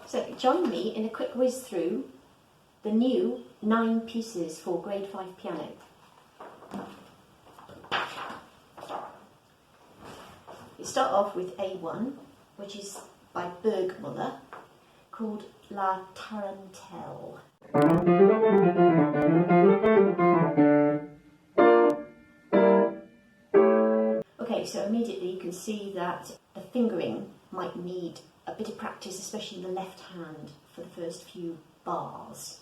So join me in a quick whiz through the new 9 pieces for grade 5 piano. You start off with A1, which is by Burgmuller, called La Tarentelle. Okay, so immediately you can see that the fingering might need a bit of practice, especially in the left hand for the first few bars.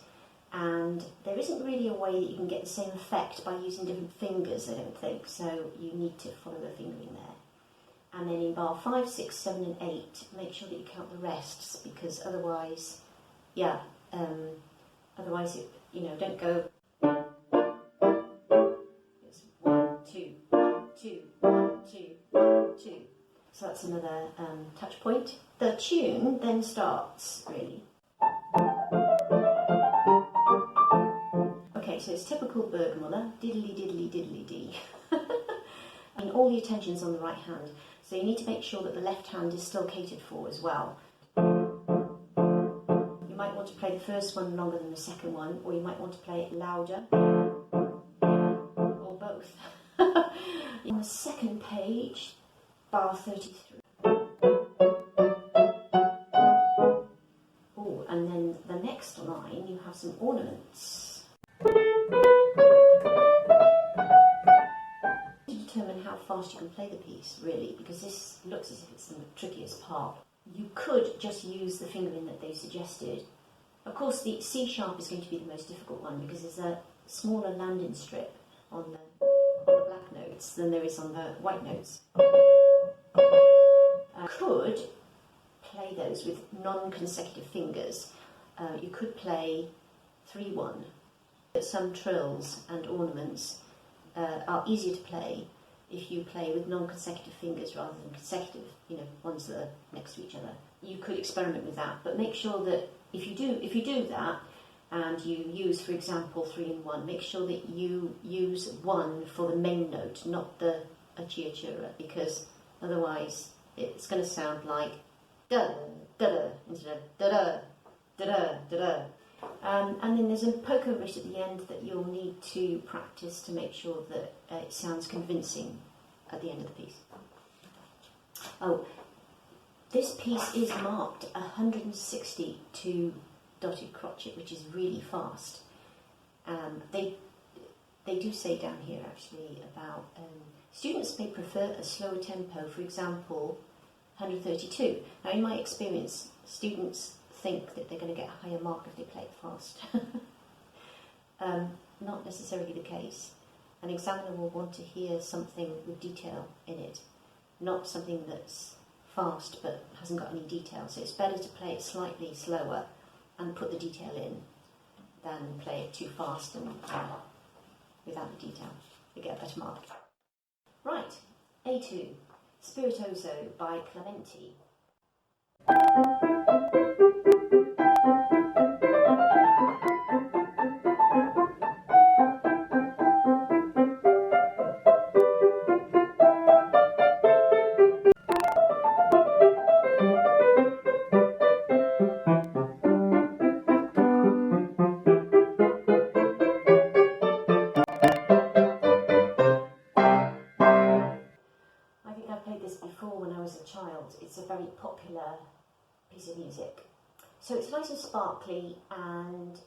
And there isn't really a way that you can get the same effect by using different fingers, I don't think, so you need to follow the fingering there. And then in bar 5, 6, 7 and 8, make sure that you count the rests, because otherwise, otherwise it, don't go. It's 1, 2, 1, 2, 1, 2, 1, 2. So that's another touch point. The tune then starts, really. Okay, so it's typical Burgmuller, diddly diddly diddly dee. And all the attention's on the right hand, so you need to make sure that the left hand is still catered for as well. You might want to play the first one longer than the second one, or you might want to play it louder, or both. On the second page, bar 33. Oh, and then the next line, you have some ornaments. Determine how fast you can play the piece, really, because this looks as if it's the trickiest part. You could just use the fingering that they suggested. Of course, the C sharp is going to be the most difficult one because there's a smaller landing strip on the black notes than there is on the white notes. Could play those with non-consecutive fingers. You could play 3-1. Some trills and ornaments are easier to play if you play with non-consecutive fingers rather than consecutive, ones that are next to each other. You could experiment with that, but make sure that if you do that and you use, for example, 3 and 1, make sure that you use 1 for the main note, not the acciatura, because otherwise it's going to sound like da da da instead of da da da da da da. And then there's a polka bit at the end that you'll need to practice to make sure that it sounds convincing at the end of the piece. Oh, this piece is marked 160 to dotted crotchet, which is really fast. They do say down here actually about students may prefer a slower tempo, for example 132. Now in my experience, students think that they're going to get a higher mark if they play it fast. Not necessarily the case. An examiner will want to hear something with detail in it, not something that's fast but hasn't got any detail. So it's better to play it slightly slower and put the detail in than play it too fast and without the detail. You get a better mark. Right, A2, Spiritoso by Clementi. It's a very popular piece of music. So it's nice and sparkly, and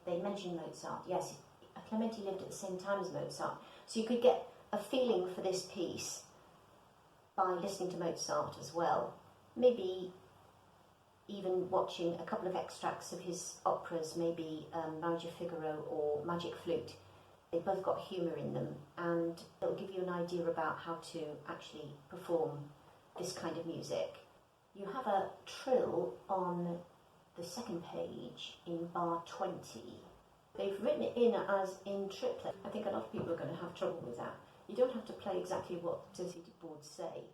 they mention Mozart. Yes, Clementi lived at the same time as Mozart. So you could get a feeling for this piece by listening to Mozart as well. Maybe even watching a couple of extracts of his operas, maybe Marriage of Figaro or Magic Flute. They've both got humour in them, and it'll give you an idea about how to actually perform this kind of music. You have a trill on the second page in bar 20. They've written it in as in triplet. I think a lot of people are going to have trouble with that. You don't have to play exactly what associated boards say.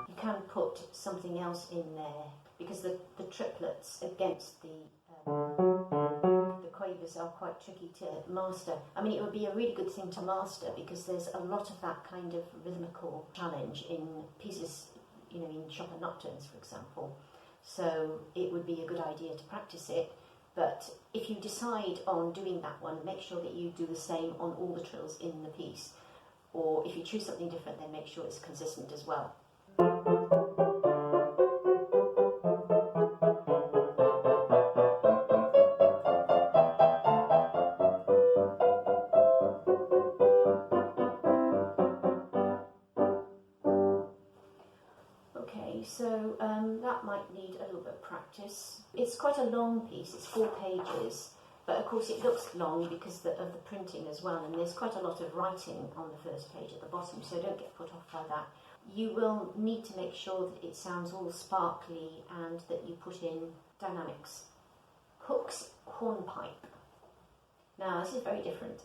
You can put something else in there because the triplets against the quavers are quite tricky to master. I mean, it would be a really good thing to master because there's a lot of that kind of rhythmical challenge in pieces, in Chopin nocturnes, for example. So it would be a good idea to practice it. But if you decide on doing that one, make sure that you do the same on all the trills in the piece. Or if you choose something different, then make sure it's consistent as well. Okay, so that might need a little bit of practice. It's quite a long piece, it's 4 pages, but of course it looks long because of the printing as well, and there's quite a lot of writing on the first page at the bottom, so don't get put off by that. You will need to make sure that it sounds all sparkly and that you put in dynamics. Hooks Hornpipe. Now this is very different.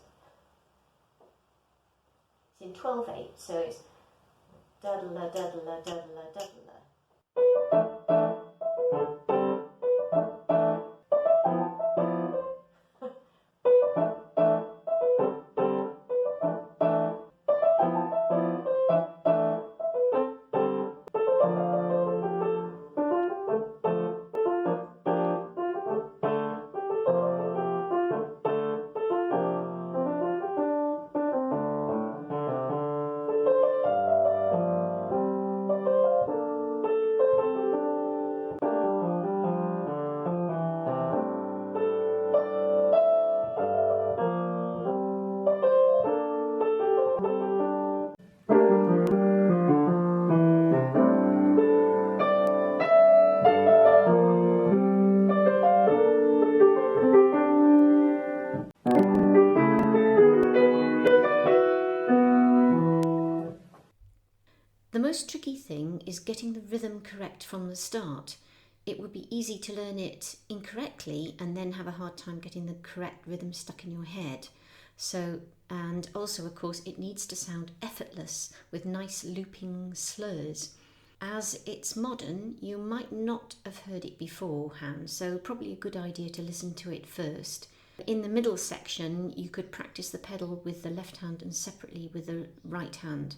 It's in 12/8, so it's da-da-la, da-da-la, da-da-la, da-da-la. The most tricky thing is getting the rhythm correct from the start. It would be easy to learn it incorrectly and then have a hard time getting the correct rhythm stuck in your head. And also, of course, it needs to sound effortless with nice looping slurs. As it's modern, you might not have heard it beforehand, so probably a good idea to listen to it first. In the middle section, you could practice the pedal with the left hand and separately with the right hand.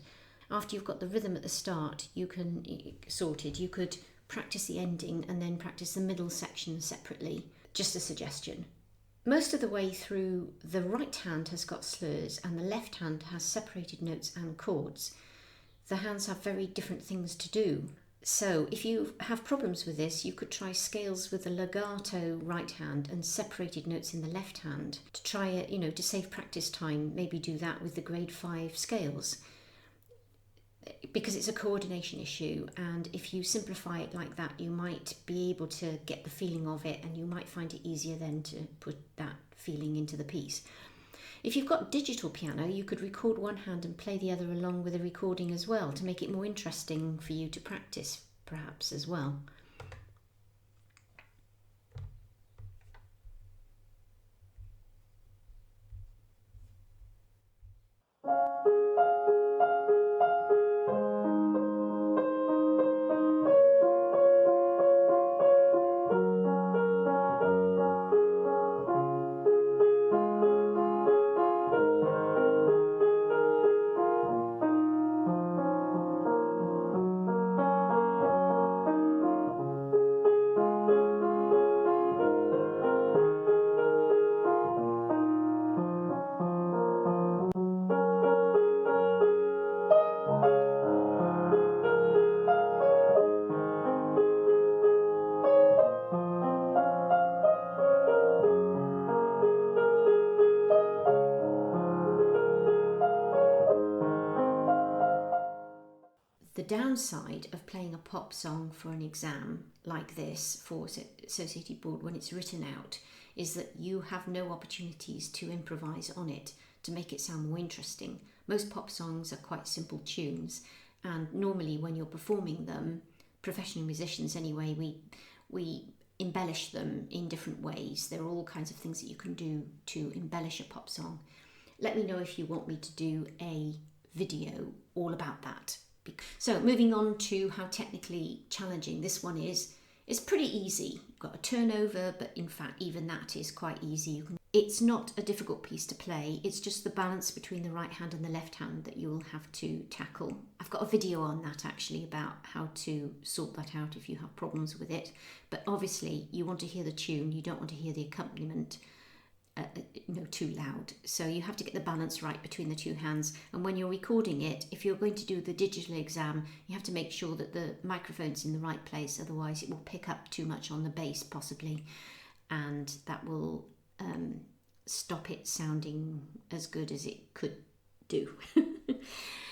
After you've got the rhythm at the start, you could practice the ending and then practice the middle section separately. Just a suggestion. Most of the way through, the right hand has got slurs and the left hand has separated notes and chords. The hands have very different things to do. So if you have problems with this, you could try scales with the legato right hand and separated notes in the left hand. To try it, to save practice time, maybe do that with the grade 5 scales. Because it's a coordination issue, and if you simplify it like that, you might be able to get the feeling of it, and you might find it easier then to put that feeling into the piece. If you've got digital piano, you could record one hand and play the other along with a recording as well, to make it more interesting for you to practice, perhaps, as well. The downside of playing a pop song for an exam like this for Associated Board when it's written out is that you have no opportunities to improvise on it to make it sound more interesting. Most pop songs are quite simple tunes, and normally when you're performing them, professional musicians anyway, we embellish them in different ways. There are all kinds of things that you can do to embellish a pop song. Let me know if you want me to do a video all about that. So moving on to how technically challenging this one is. It's pretty easy. You've got a turnover, but in fact even that is quite easy. It's not a difficult piece to play, it's just the balance between the right hand and the left hand that you'll have to tackle. I've got a video on that actually about how to sort that out if you have problems with it, but obviously you want to hear the tune, you don't want to hear the accompaniment too loud. So you have to get the balance right between the two hands, and when you're recording it, if you're going to do the digital exam, you have to make sure that the microphone's in the right place, otherwise it will pick up too much on the bass possibly, and that will stop it sounding as good as it could do.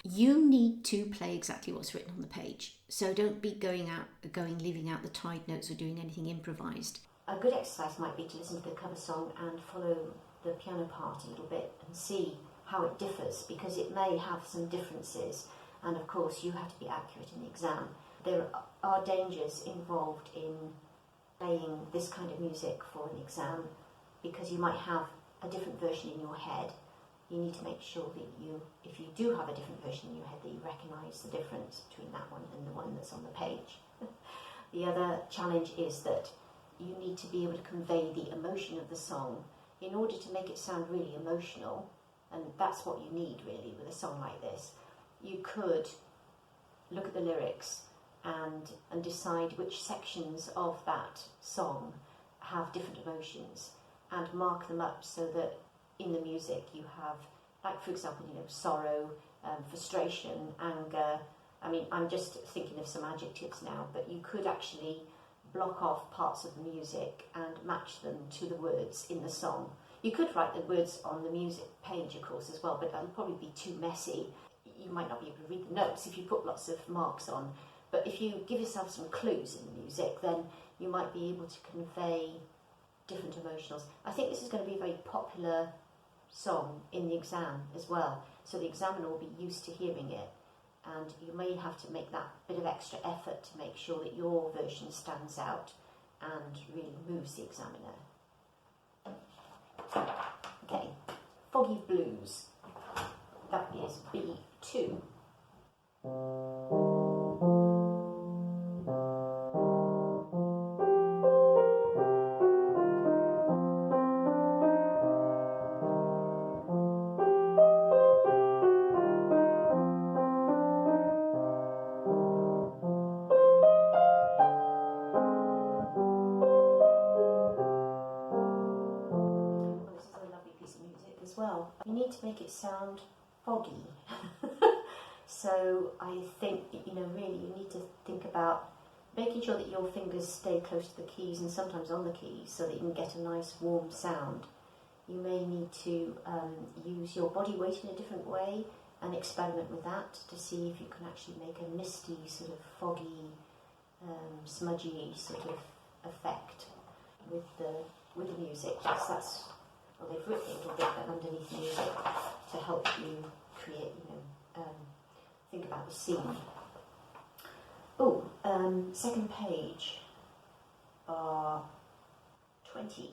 You need to play exactly what's written on the page, so don't be leaving out the tied notes or doing anything improvised. A good exercise might be to listen to the cover song and follow the piano part a little bit and see how it differs, because it may have some differences, and of course you have to be accurate in the exam. There are dangers involved in playing this kind of music for an exam, because you might have a different version in your head. You need to make sure that if you do have a different version in your head, that you recognise the difference between that one and the one that's on the page. The other challenge is that you need to be able to convey the emotion of the song in order to make it sound really emotional, and that's what you need really with a song like this. You could look at the lyrics and decide which sections of that song have different emotions and mark them up so that in the music you have, like for example, sorrow, frustration, anger. I mean, I'm just thinking of some adjectives now, but you could actually block off parts of the music and match them to the words in the song. You could write the words on the music page, of course, as well, but that would probably be too messy. You might not be able to read the notes if you put lots of marks on, but if you give yourself some clues in the music, then you might be able to convey different emotions. I think this is going to be a very popular song in the exam as well, so the examiner will be used to hearing it, and you may have to make that bit of extra effort to make sure that your version stands out and really moves the examiner. Okay, Foggy Blues, that is B2. Well, you need to make it sound foggy. So I think, really you need to think about making sure that your fingers stay close to the keys and sometimes on the keys so that you can get a nice warm sound. You may need to use your body weight in a different way and experiment with that to see if you can actually make a misty, sort of foggy, smudgy sort of effect with the music. Well, they've written a little bit underneath music to help you create, think about the scene. Oh, second page, bar 20.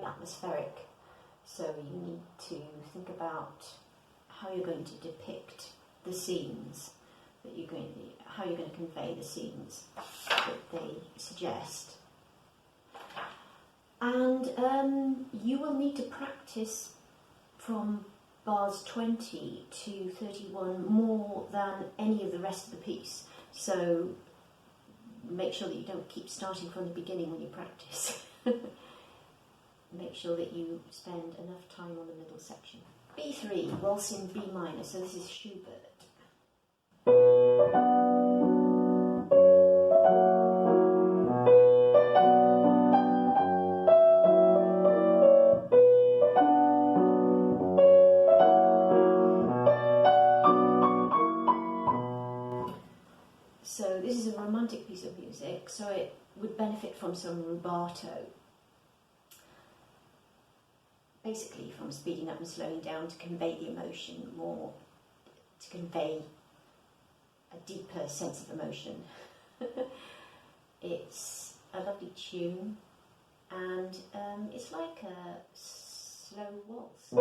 Atmospheric, so you need to think about how you're going to depict the scenes how you're going to convey the scenes that they suggest, and you will need to practice from bars 20 to 31 more than any of the rest of the piece, so make sure that you don't keep starting from the beginning when you practice. Make sure that you spend enough time on the middle section. B3, Waltz in B minor, so this is Schubert. So this is a romantic piece of music, so it would benefit from some rubato. Basically from speeding up and slowing down to convey the emotion more, to convey a deeper sense of emotion. It's a lovely tune, and it's like a slow waltz.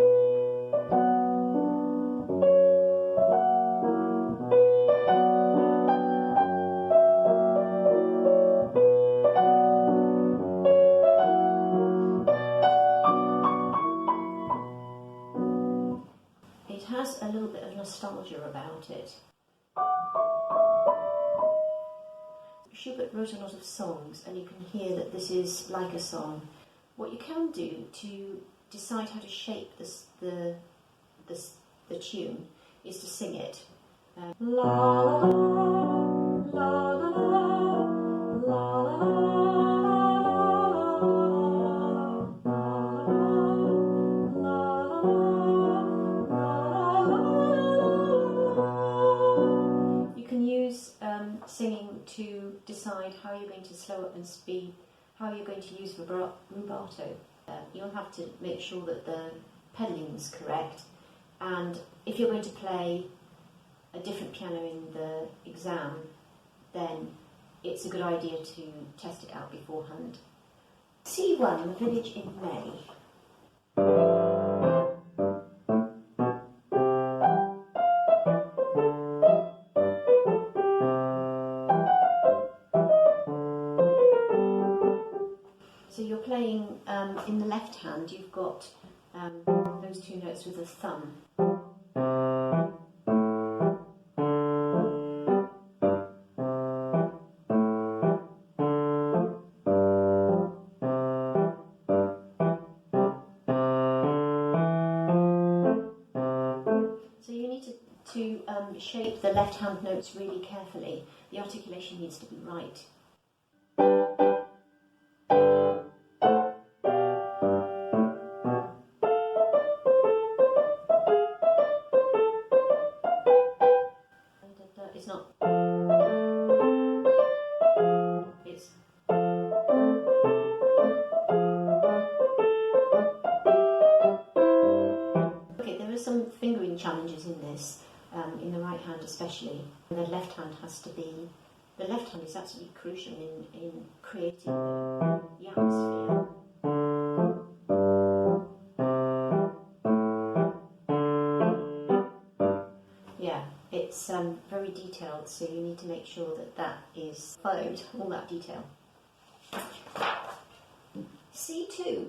It has a little bit of nostalgia about it. Schubert wrote a lot of songs, and you can hear that this is like a song. What you can do to decide how to shape the tune is to sing it. La la la la la la la la. You can use singing to decide how you're going to slow up and speed, how you're going to use rubato. You'll have to make sure that the pedalling is correct, and if you're going to play a different piano in the exam, then it's a good idea to test it out beforehand. C1, Village in May. So you're playing in the left hand, you've got those two notes with the thumb. So you need to shape the left hand notes really carefully. The articulation needs to be right. It's not. It's. Okay, there are some fingering challenges in this, in the right hand especially. The left hand has to be. The left hand is absolutely crucial in creating the atmosphere. Yeah, it's very detailed, so you need to make sure that that is followed, all that detail. C2.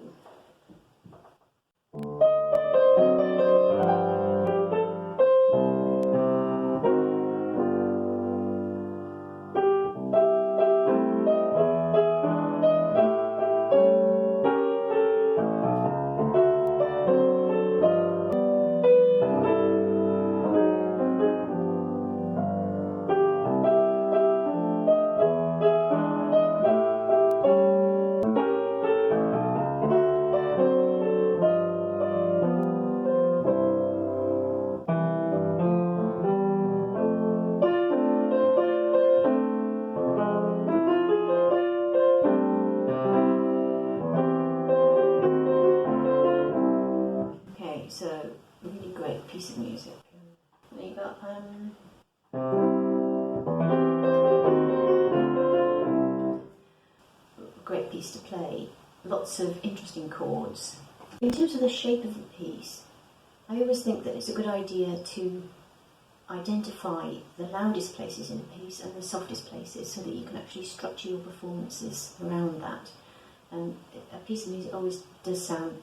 So, really great piece of music. There you got great piece to play. Lots of interesting chords. In terms of the shape of the piece, I always think that it's a good idea to identify the loudest places in a piece and the softest places so that you can actually structure your performances around that. And a piece of music always does sound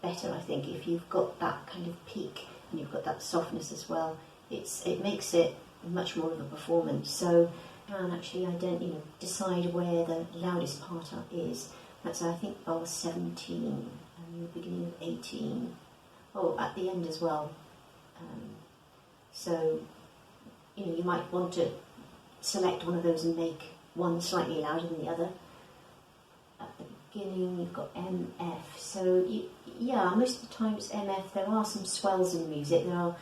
better, I think, if you've got that kind of peak and you've got that softness as well. It makes it much more of a performance. So you can actually decide where the loudest part is. That's, I think, bar 17 and the beginning of 18. Oh, at the end as well. So, you might want to select one of those and make one slightly louder than the other. At the beginning, you've got MF. So, yeah, most of the time it's MF. There are some swells in the music. There are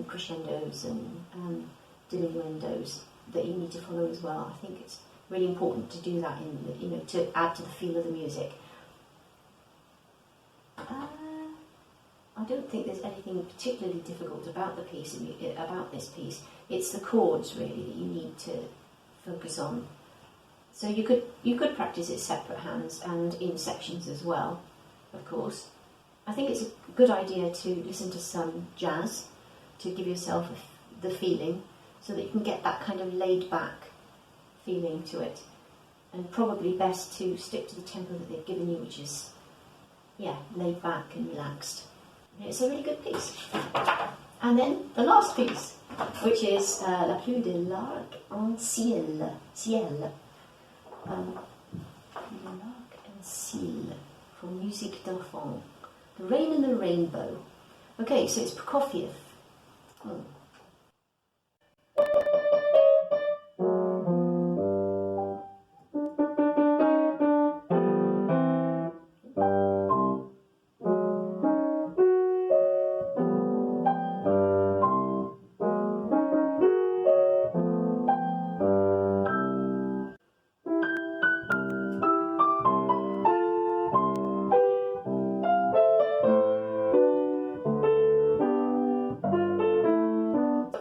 crescendos and diminuendos that you need to follow as well. I think it's really important to do that to add to the feel of the music. I don't think there's anything particularly difficult about the piece, about this piece. It's the chords really that you need to focus on. So you could practice it separate hands and in sections as well, of course. I think it's a good idea to listen to some jazz to give yourself the feeling, so that you can get that kind of laid back feeling to it. And probably best to stick to the tempo that they've given you, which is, laid back and relaxed. It's a really good piece. And then the last piece, which is La Pluie de l'Arc en Ciel. L'Arc en Ciel, for musique d'enfant. The Rain and the Rainbow. Okay, so it's Prokofief.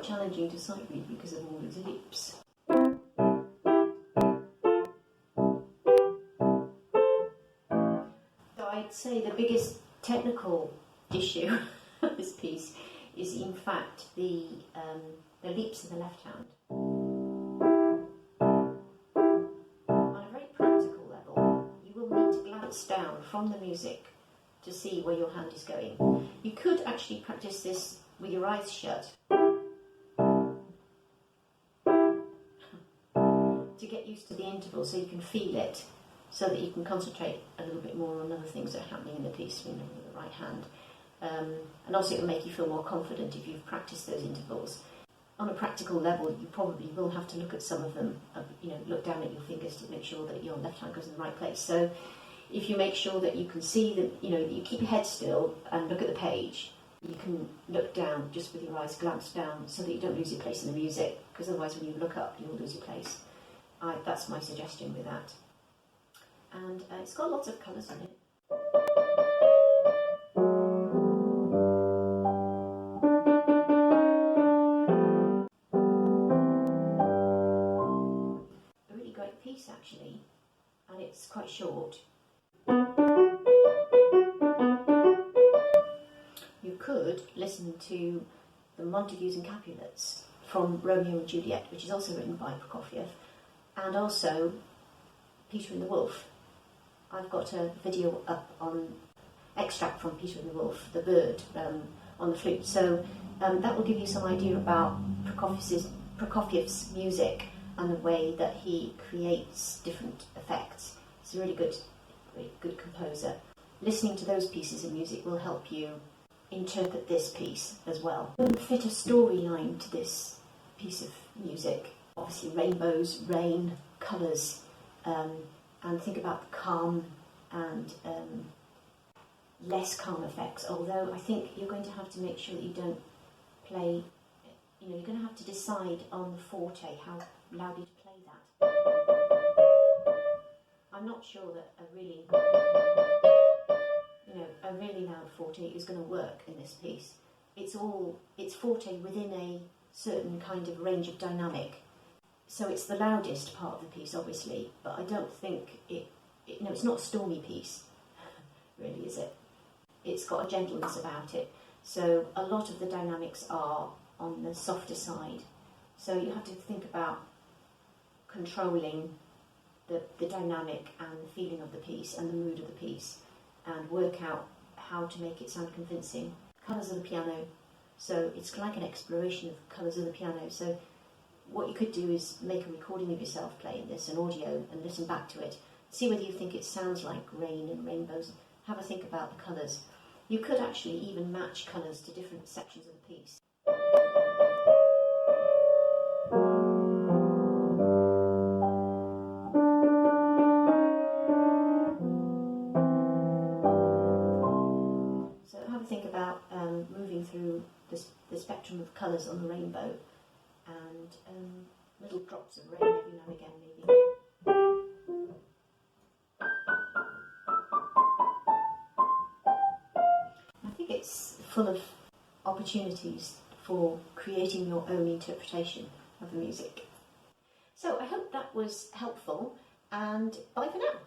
Challenging to sight read because of all its leaps. So I'd say the biggest technical issue of this piece is in fact the leaps in the left hand. On a very practical level, you will need to glance down from the music to see where your hand is going. You could actually practice this with your eyes shut, to get used to the interval so you can feel it, so that you can concentrate a little bit more on other things that are happening in the piece, with the right hand. And also it will make you feel more confident if you've practiced those intervals. On a practical level, you probably will have to look at some of them, look down at your fingers to make sure that your left hand goes in the right place. So if you make sure that you can see that, you keep your head still and look at the page, you can look down just with your eyes, glance down, so that you don't lose your place in the music, because otherwise when you look up, you'll lose your place. That's my suggestion with that. And it's got lots of colours in it. A really great piece actually, and it's quite short. You could listen to the Montagues and Capulets from Romeo and Juliet, which is also written by Prokofief, and also Peter and the Wolf. I've got a video up on extract from Peter and the Wolf, the bird, on the flute. So that will give you some idea about Prokofief's music and the way that he creates different effects. He's a really good composer. Listening to those pieces of music will help you interpret this piece as well. Fit a storyline to this piece of music. Obviously rainbows, rain, colours, and think about the calm and less calm effects, although I think you're going to have to make sure that you don't play, you're going to have to decide on the forte how loudly to play that. I'm not sure that a really loud forte is going to work in this piece. It's forte within a certain kind of range of dynamic. So it's the loudest part of the piece, obviously, but I don't think it's not a stormy piece, really, is it? It's got a gentleness about it. So a lot of the dynamics are on the softer side. So you have to think about controlling the dynamic and the feeling of the piece and the mood of the piece, and work out how to make it sound convincing. Colours of the piano. So it's like an exploration of colours of the piano. So what you could do is make a recording of yourself playing this, an audio, and listen back to it. See whether you think it sounds like rain and rainbows. Have a think about the colours. You could actually even match colours to different sections of the piece. So have a think about moving through the spectrum of colours on the rainbow, and little drops of rain every now and again maybe. I think it's full of opportunities for creating your own interpretation of the music. So I hope that was helpful, and bye for now.